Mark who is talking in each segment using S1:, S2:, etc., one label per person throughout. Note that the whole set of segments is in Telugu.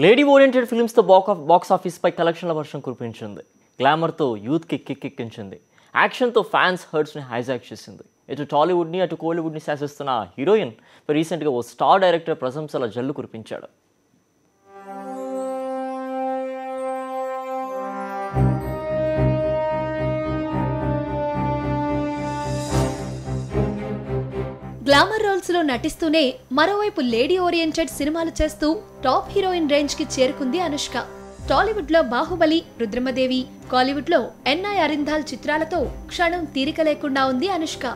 S1: లేడీ ఓరియంటెడ్ ఫిల్మ్స్తో బాక్స్ ఆఫీస్పై కలెక్షన్ల వర్షం కురిపించింది. గ్లామర్తో యూత్కి కిక్కెక్కించింది. యాక్షన్తో ఫ్యాన్స్ హర్ట్స్ని హైజాక్ చేసింది. ఇటు టాలీవుడ్ని అటు కోలీవుడ్ని శాసిస్తున్న హీరోయిన్ రీసెంట్గా ఓ స్టార్ డైరెక్టర్ ప్రశంసల జల్లు కురిపించాడు.
S2: గ్లామర్ రోల్స్ లో నటిస్తూనే మరోవైపు లేడీ ఓరియంటెడ్ సినిమాలు చేస్తూ టాప్ హీరోయిన్ రేంజ్ కి చేరుకుంది అనుష్క. టాలీవుడ్ లో బాహుబలి, రుద్రమదేవి, కాలీవుడ్ లో ఎన్ఐ అరింధాల్ చిత్రాలతో క్షణం తీరిక లేకుండా ఉంది అనుష్క.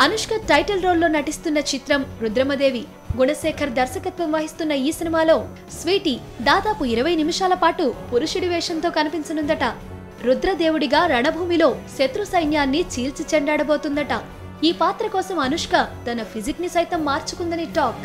S2: అనుష్క టైటిల్ రోల్లో నటిస్తున్న చిత్రం రుద్రమదేవి. గుణశేఖర్ దర్శకత్వం వహిస్తున్న ఈ సినిమాలో స్వీటీ దాదాపు 20 నిమిషాల పాటు పురుషుడి వేషంతో కనిపించనుందట. రుద్రదేవుడిగా రణభూమిలో శత్రు సైన్యాన్ని చీల్చి చెండాడబోతుందట. ఈ పాత్ర కోసం అనుష్క తన ఫిజిక్ ని సైతం మార్చుకుందని టాక్.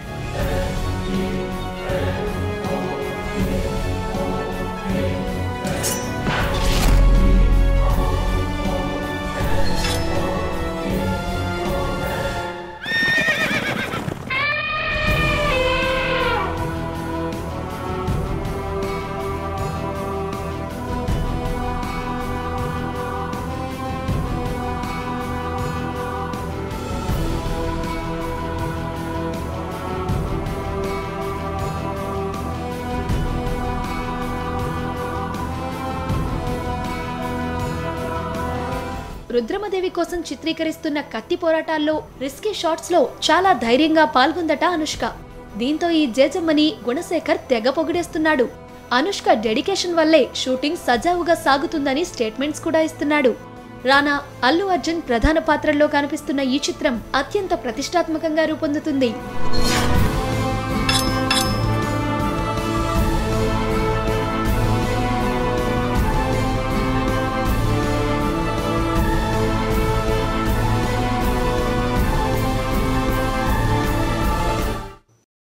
S2: రుద్రమదేవి కోసం చిత్రీకరిస్తున్న కత్తి పోరాటాల్లో రిస్కీ షాట్స్ లో చాలా ధైర్యంగా పాల్గొందట అనుష్క. దీంతో ఈ జేజమ్మని గుణశేఖర్ తెగ పొగిడేస్తున్నాడు. అనుష్క డెడికేషన్ వల్లే షూటింగ్ సజావుగా సాగుతుందని స్టేట్మెంట్స్ కూడా ఇస్తున్నాడు. రానా, అల్లు అర్జున్ ప్రధాన పాత్రల్లో కనిపిస్తున్న ఈ చిత్రం అత్యంత ప్రతిష్టాత్మకంగా రూపొందుతుంది.